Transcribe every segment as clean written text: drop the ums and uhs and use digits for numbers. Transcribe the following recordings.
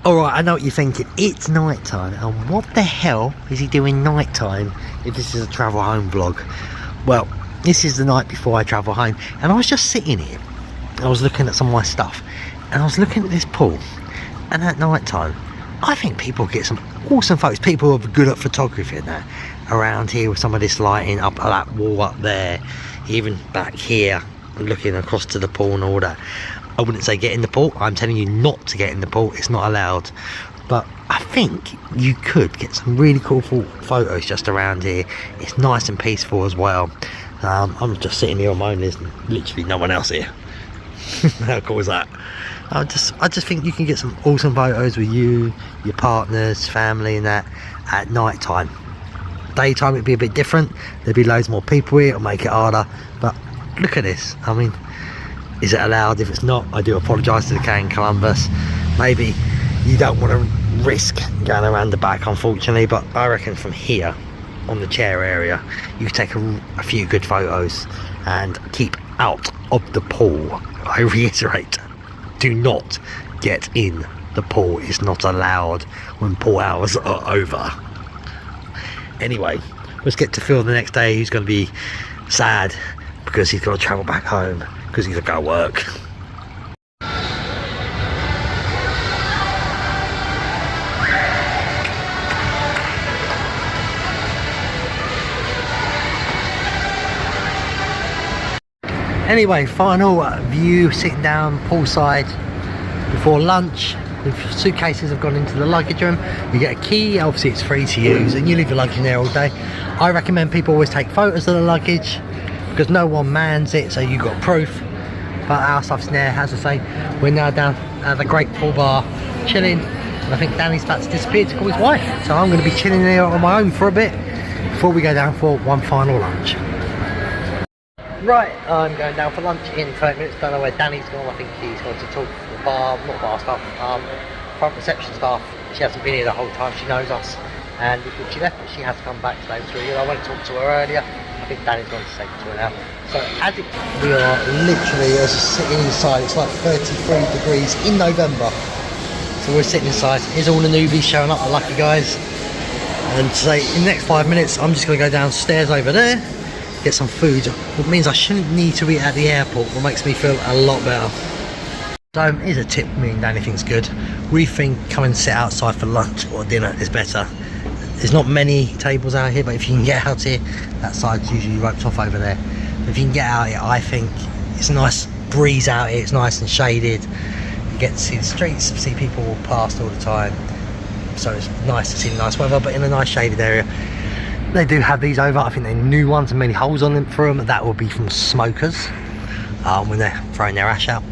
Alright, I know what you're thinking. It's night time, and what the hell is he doing night time if this is a travel home vlog? Well, this is the night before I travel home, and I was just sitting here. I was looking at some of my stuff, and I was looking at this pool, and at night time, I think people get some awesome photos. People are good at photography and that. Around here with some of this lighting, up that wall up there, even back here, looking across to the pool and all that. I wouldn't say get in the pool. I'm telling you not to get in the pool. It's not allowed. But I think you could get some really cool photos just around here. It's nice and peaceful as well. I'm just sitting here on my own. There's literally no one else here. How cool is that? I just think you can get some awesome photos with you, your partners, family and that at night time. Daytime it'd be a bit different. There'd be loads more people here. It'll make it harder. But look at this. I mean, is it allowed? If it's not, I do apologise to the King Columbus. Maybe you don't want to risk going around the back, unfortunately, but I reckon from here on the chair area you can take a few good photos and keep out of the pool. I reiterate, do not get in the pool. It's not allowed when pool hours are over. Anyway, let's get to Phil the next day. He's going to be sad because he's got to travel back home because he's got to go to work. Anyway, final view, sitting down poolside before lunch. The suitcases have gone into the luggage room. You get a key, obviously it's free to use, and you leave your luggage in there all day. I recommend people always take photos of the luggage because no one mans it, so you got proof. But our stuff's in there. As I say, we're now down at the great pool bar chilling, and I think Danny's about to disappear to call his wife, so I'm going to be chilling here on my own for a bit before we go down for one final lunch. Right, I'm going down for lunch in 30 minutes. Don't know where Danny's gone. I think he's gone to talk to the bar, not bar staff, front reception staff. She hasn't been here the whole time. She knows us, and before she left, but she has come back today. So I went to talk to her earlier. I think Danny's gone to say to her now. So we are literally just sitting inside. It's like 33 degrees in November. So we're sitting inside. Here's all the newbies showing up, the lucky guys. And say in the next 5 minutes, I'm just going to go downstairs over there, get some food, which means I shouldn't need to eat at the airport, what makes me feel a lot better. So here's a tip me and Danny think's good. We think come and sit outside for lunch or dinner is better. There's not many tables out here, but if you can get out here, that side's usually roped off over there. If you can get out here, I think it's a nice breeze out here, it's nice and shaded. You get to see the streets, see people walk past all the time. So it's nice to see the nice weather, but in a nice shaded area. They do have these over, I think they're new ones and many holes on them for them. That will be from smokers when they're throwing their ash out.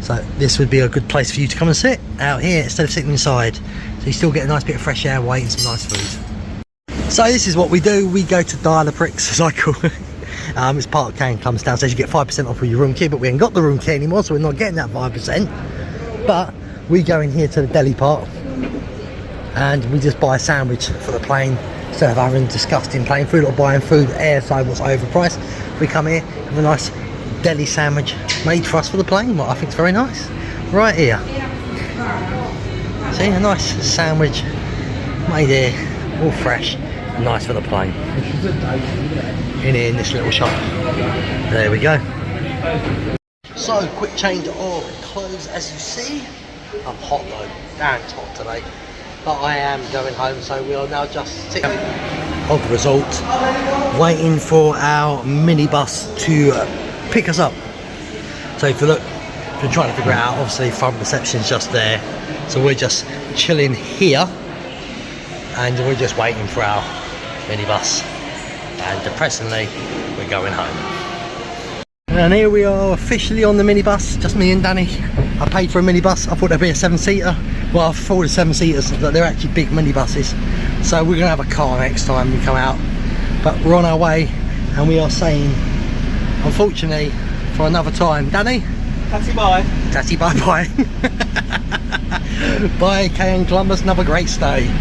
So this would be a good place for you to come and sit out here instead of sitting inside. So you still get a nice bit of fresh air while eating some nice food. So this is what we do. We go to Dial the Pricks, as I call it. It's part of King Columbus downstairs. You get 5% off with your room key, but we ain't got the room key anymore, so we're not getting that 5%. But we go in here to the deli part and we just buy a sandwich for the plane. Instead of having disgusting plain food or buying food airside what's overpriced, we come here with a nice deli sandwich made for us for the plane, what I think is very nice. Right here. See, a nice sandwich made here, all fresh, nice for the plane. In here in this little shop. There we go. So, quick change of clothes as you see. I'm hot though, damn it's hot today. But I am going home, so we are now just sitting of the result, waiting for our minibus to pick us up. So if you look, if you're trying to figure it out, obviously front reception's just there. So we're just chilling here, and we're just waiting for our minibus. And depressingly, we're going home. And here we are officially on the minibus, just me and Danny. I paid for a minibus, I thought there'd be a 7-seater. Well, I thought the 7-seaters, but they're actually big minibuses. So we're gonna have a car next time we come out. But we're on our way, and we are saying, unfortunately, for another time, Danny? Tatty bye. Tatty bye bye. Bye, King Columbus, another great stay.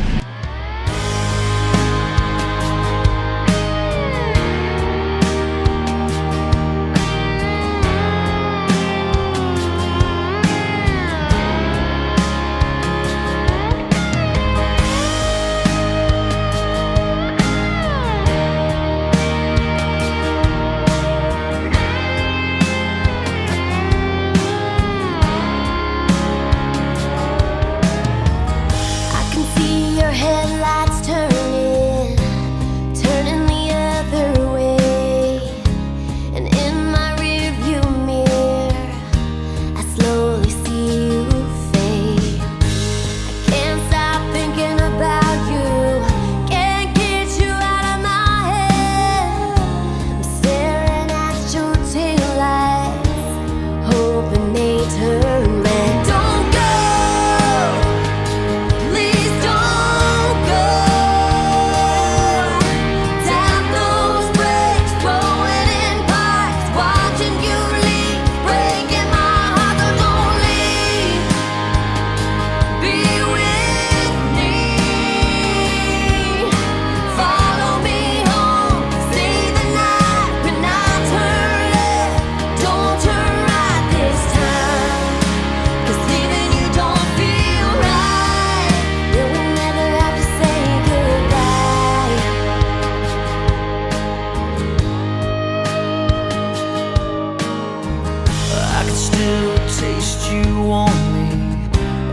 can still taste you on me.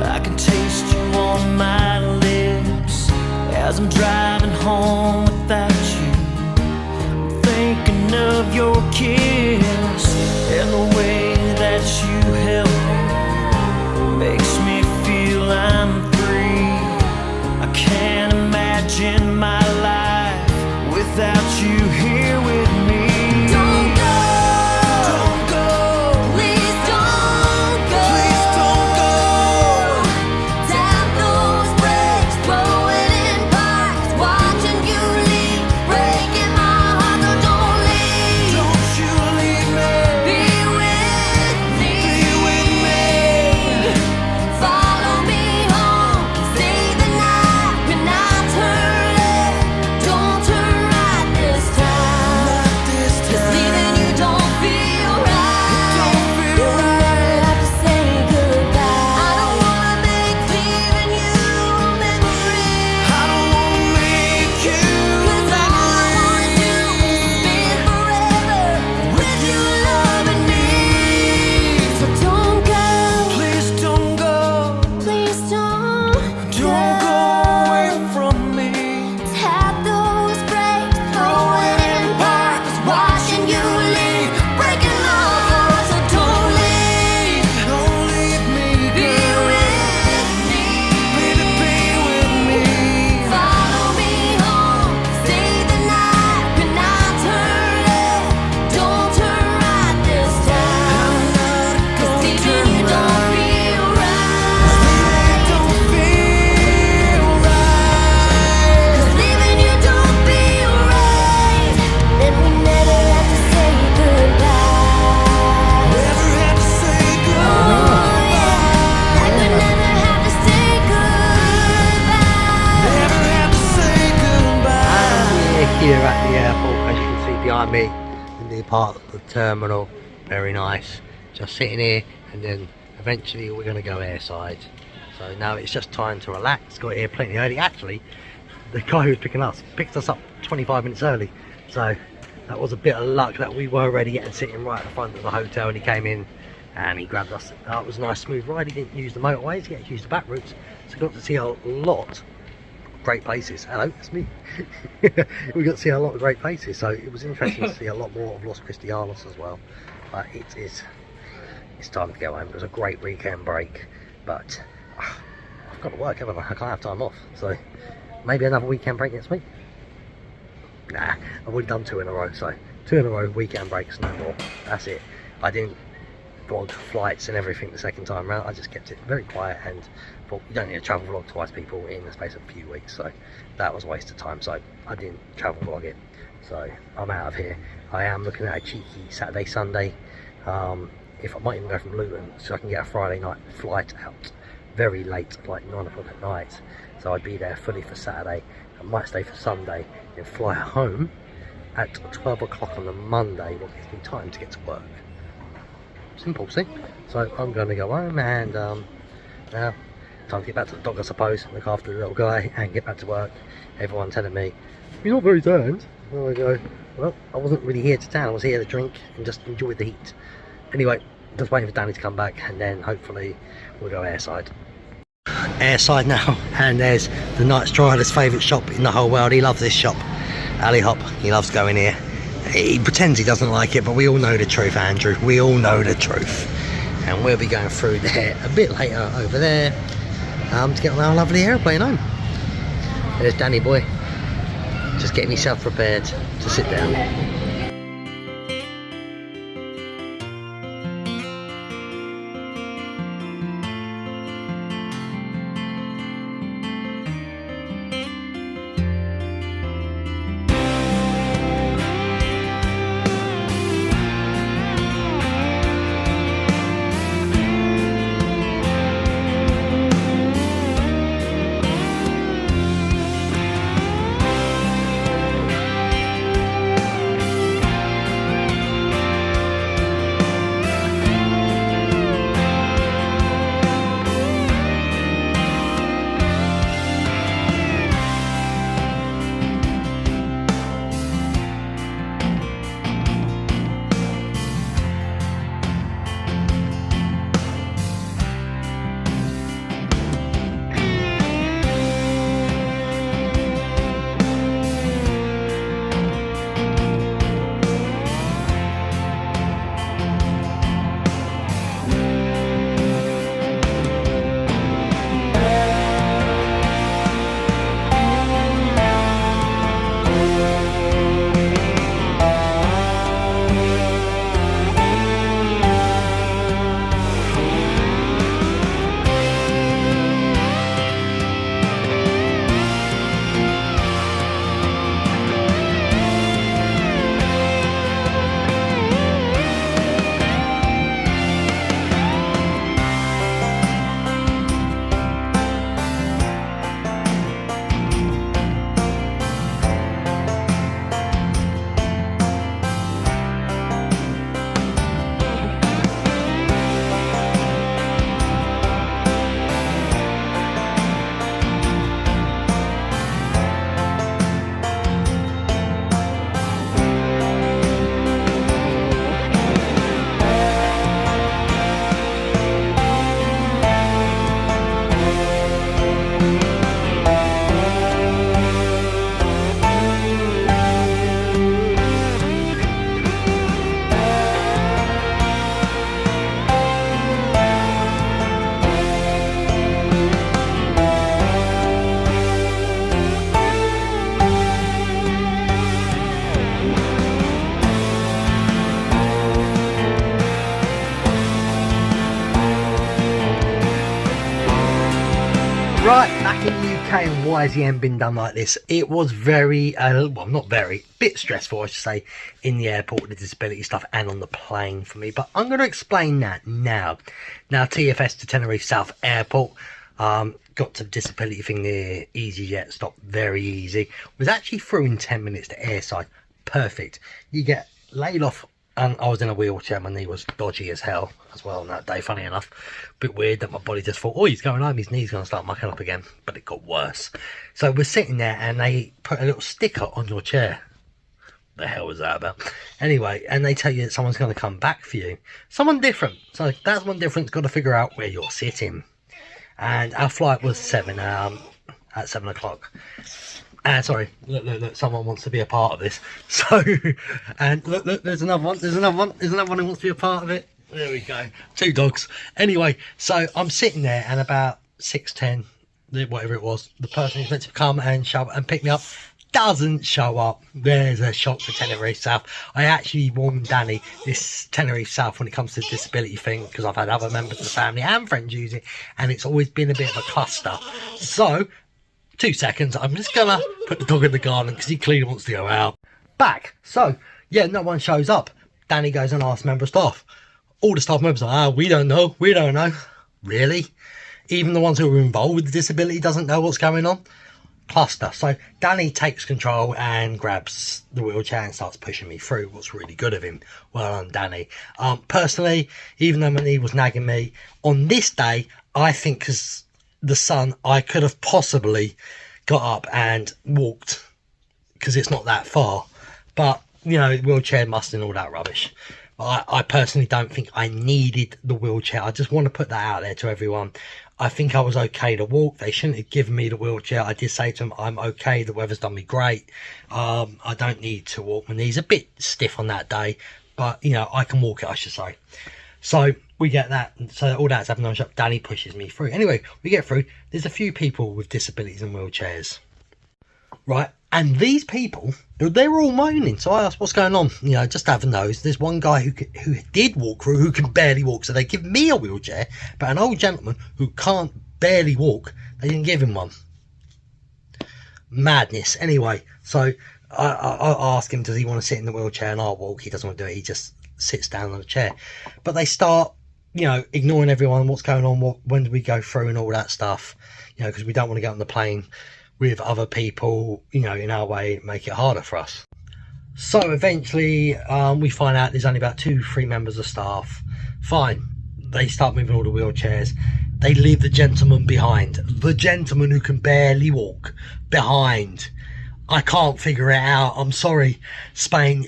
I can taste you on my lips as I'm driving home without you. I'm thinking of your kiss and the way that you held me makes me feel I'm free. I can't imagine my life without you here with me. Don't go, don't go, please don't go, please don't go. Tap those brakes, throw it in parks, watching you leave, breaking my heart. So don't leave, don't you leave me. Be with me, be with me. Follow me home, stay the night. When I turn left, don't turn right this time. Not this time. 'Cause leaving you don't feel right. Don't feel right. Have to say goodbye. I don't wanna make leaving you a memory. I don't wanna make you. 'Cause all I wanna do is spend forever with you loving me. So don't go, please don't go, please don't go away from me. Tap those brakes, throw it in park, 'cause watching you leave, breaking my heart. So don't leave me. Be with me, baby, be with me. Follow me home, stay the night. When I turn left, don't turn right this time. 'Cause leaving you don't feel right. Don't feel right. 'Cause leaving you don't feel right. And we never have to say goodbye. Never have to say goodbye. Oh yeah, like we never have to say goodbye. Never have to say goodbye. We're here at the airport, as you can see behind me, in the part of the terminal. Very nice. Just sitting here, and then eventually we're going to go airside. So now it's just time to relax. Got here plenty early. Actually, the guy who was picking us picked us up 25 minutes early. So that was a bit of luck that we were ready and sitting right at the front of the hotel, and he came in and he grabbed us. It was a nice smooth ride. He didn't use the motorways, he had to use the back routes. So got to see a lot of great places. Hello, that's me. We got to see a lot of great places, so it was interesting to see a lot more of Los Cristianos as well. But it's time to go home. It was a great weekend break, but I've got to work, haven't I? I can't have time off, so maybe another weekend break next week. Nah, I've already done 2 in a row, so 2 in a row, weekend breaks, no more. That's it. I didn't vlog flights and everything the second time round. I just kept it very quiet and thought you don't need to travel vlog twice, people, in the space of a few weeks. So that was a waste of time, so I didn't travel vlog it. So I'm out of here. I am looking at a cheeky Saturday, Sunday. If I might even go from Luton, so I can get a Friday night flight out very late, like 9 o'clock at night. So I'd be there fully for Saturday. I might stay for Sunday, then fly home at 12 o'clock on the Monday, what gives me time to get to work. Simple, see? So I'm going to go home, and now time to get back to the dog, I suppose, look after the little guy and get back to work. Everyone telling me, you're not very tanned. And I go, well, I wasn't really here to tan, I was here to drink and just enjoy the heat. Anyway, just waiting for Danny to come back, and then hopefully we'll go airside. Airside now, and there's the night strider's favourite shop in the whole world. He loves this shop, Ali Hop. He loves going here. He pretends he doesn't like it, but we all know the truth, Andrew. We all know the truth. And we'll be going through there a bit later over there to get on our lovely airplane home. There's Danny boy, just getting himself prepared to sit down. Okay, and why has the end been done like this? It was very, well, not very, bit stressful, I should say, in the airport with the disability stuff and on the plane for me. But I'm going to explain that now. Now, TFS to Tenerife South Airport, got to the disability thing there, EasyJet, stopped very easy. Was actually through in 10 minutes to airside. Perfect. You get laid off. And I was in a wheelchair, my knee was dodgy as hell as well on that day, funny enough. Bit weird that my body just thought, oh, he's going home, his knee's going to start mucking up again. But it got worse. So we're sitting there and they put a little sticker on your chair. The hell was that about? Anyway, and they tell you that someone's going to come back for you. Someone different. So that's one difference, got to figure out where you're sitting. And our flight was at 7 o'clock. Sorry, look, someone wants to be a part of this. So, and look, there's another one who wants to be a part of it. There we go, 2 dogs. Anyway, so I'm sitting there and about 6:10, whatever it was, the person who's meant to come and pick me up doesn't show up. There's a shock for Tenerife South. I actually warned Danny this Tenerife South when it comes to the disability thing, because I've had other members of the family and friends use it, and it's always been a bit of a cluster. So, 2 seconds, I'm just gonna put the dog in the garden because he clearly wants to go out. Back. So, yeah, no one shows up. Danny goes and asks member of staff. All the staff members are, we don't know. Really? Even the ones who are involved with the disability doesn't know what's going on? Cluster. So, Danny takes control and grabs the wheelchair and starts pushing me through. What's really good of him. Well done, Danny. Personally, even though my knee was nagging me, on this day, I think because the sun, I could have possibly got up and walked because it's not that far, but you know, wheelchair must and all that rubbish. But I personally don't think I needed the wheelchair. I just want to put that out there to everyone. I think I was okay to walk. They shouldn't have given me the wheelchair. I did say to them, I'm okay, the weather's done me great. I don't need to walk. My knee's a bit stiff on that day, but you know, I can walk it, I should say. So we get that. So all that's happening on shop. Danny pushes me through. Anyway, we get through. There's a few people with disabilities and wheelchairs. Right. And these people, they were all moaning. So I asked, what's going on? You know, just to have a nose. There's one guy who did walk through, who can barely walk. So they give me a wheelchair. But an old gentleman who can't barely walk, they didn't give him one. Madness. Anyway, so I ask him, does he want to sit in the wheelchair and I'll walk? He doesn't want to do it. He just sits down on a chair. But they start, you know, ignoring everyone, what's going on, when do we go through and all that stuff, you know, because we don't want to get on the plane with other people, you know, in our way, make it harder for us. So eventually we find out there's only about 2-3 members of staff. Fine, they start moving all the wheelchairs. They leave the gentleman behind, the gentleman who can barely walk behind. I can't figure it out. I'm sorry, Spain,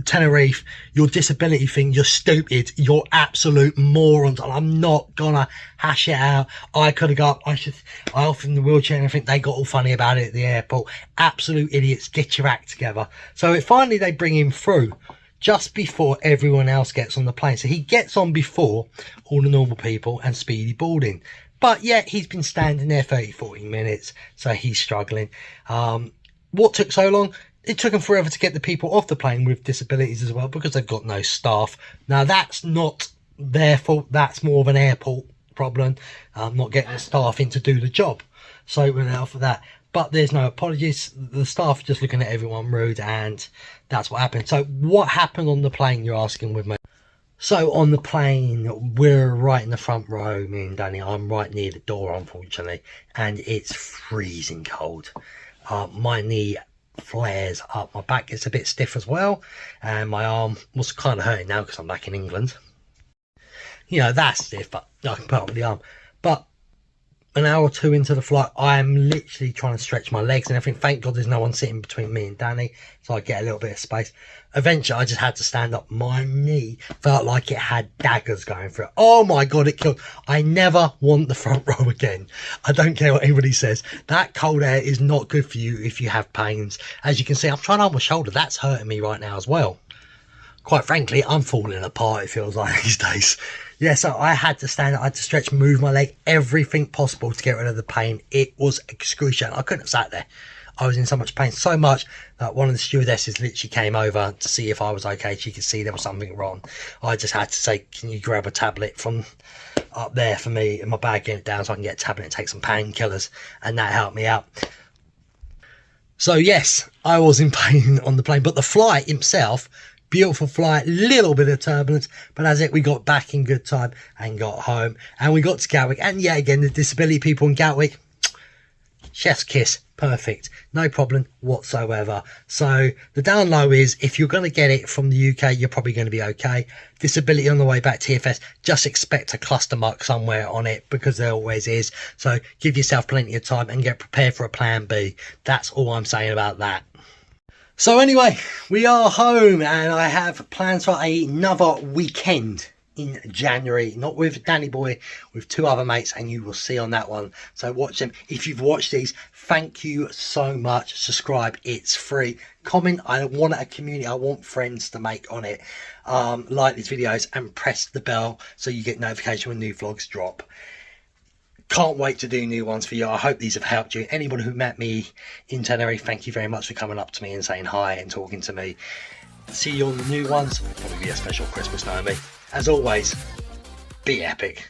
Tenerife, your disability thing, you're stupid, you're absolute morons, and I'm not gonna hash it out. I could have got, I offered them the wheelchair and I think they got all funny about it at the airport. Absolute idiots, get your act together. So finally they bring him through just before everyone else gets on the plane. So he gets on before all the normal people and speedy boarding. But yet he's been standing there 30-40 minutes, so he's struggling. What took so long? It took them forever to get the people off the plane with disabilities as well, because they've got no staff. Now, that's not their fault. That's more of an airport problem, not getting the staff in to do the job. So we're out for that. But there's no apologies. The staff are just looking at everyone rude, and that's what happened. So what happened on the plane, you're asking with me? So on the plane, we're right in the front row, me and Danny. I'm right near the door, unfortunately, and it's freezing cold. My knee flares up, my back gets a bit stiff as well, and my arm was kind of hurting now because I'm back in England. You know, that's stiff, but I can put up with the arm. But an hour or two into the flight, I'm literally trying to stretch my legs and everything. Thank God there's no one sitting between me and Danny, so I get a little bit of space. Eventually, I just had to stand up. My knee felt like it had daggers going through it. Oh my God, it killed. I never want the front row again. I don't care what anybody says. That cold air is not good for you if you have pains. As you can see, I'm trying to hold my shoulder. That's hurting me right now as well. Quite frankly, I'm falling apart, it feels like these days. Yeah, so I had to stand up, I had to stretch, move my leg, everything possible to get rid of the pain. It was excruciating. I couldn't have sat there. I was in so much pain, so much that one of the stewardesses literally came over to see if I was okay. She could see there was something wrong. I just had to say, can you grab a tablet from up there for me in my bag, get it down so I can get a tablet and take some painkillers, and that helped me out. So yes, I was in pain on the plane, but the flight itself, beautiful flight, little bit of turbulence, but as we got back in good time and got home, and we got to Gatwick, and yet again, the disability people in Gatwick, chef's kiss, perfect, no problem whatsoever. So the down low is, if you're going to get it from the UK, you're probably going to be okay. Disability on the way back to TFS, just expect a cluster mark somewhere on it, because there always is. So give yourself plenty of time and get prepared for a plan B. That's all I'm saying about that. So anyway, we are home, and I have plans for another weekend in January, not with Danny Boy, with 2 other mates, and you will see on that one. So watch them. If you've watched these, thank you so much. Subscribe, it's free. Comment, I want a community, I want friends to make on it. Like these videos and press the bell so you get notification when new vlogs drop. Can't wait to do new ones for you. I hope these have helped you. Anybody who met me in Tenerife, thank you very much for coming up to me and saying hi and talking to me. See you on the new ones. Probably be a special Christmas, know me. As always, be epic.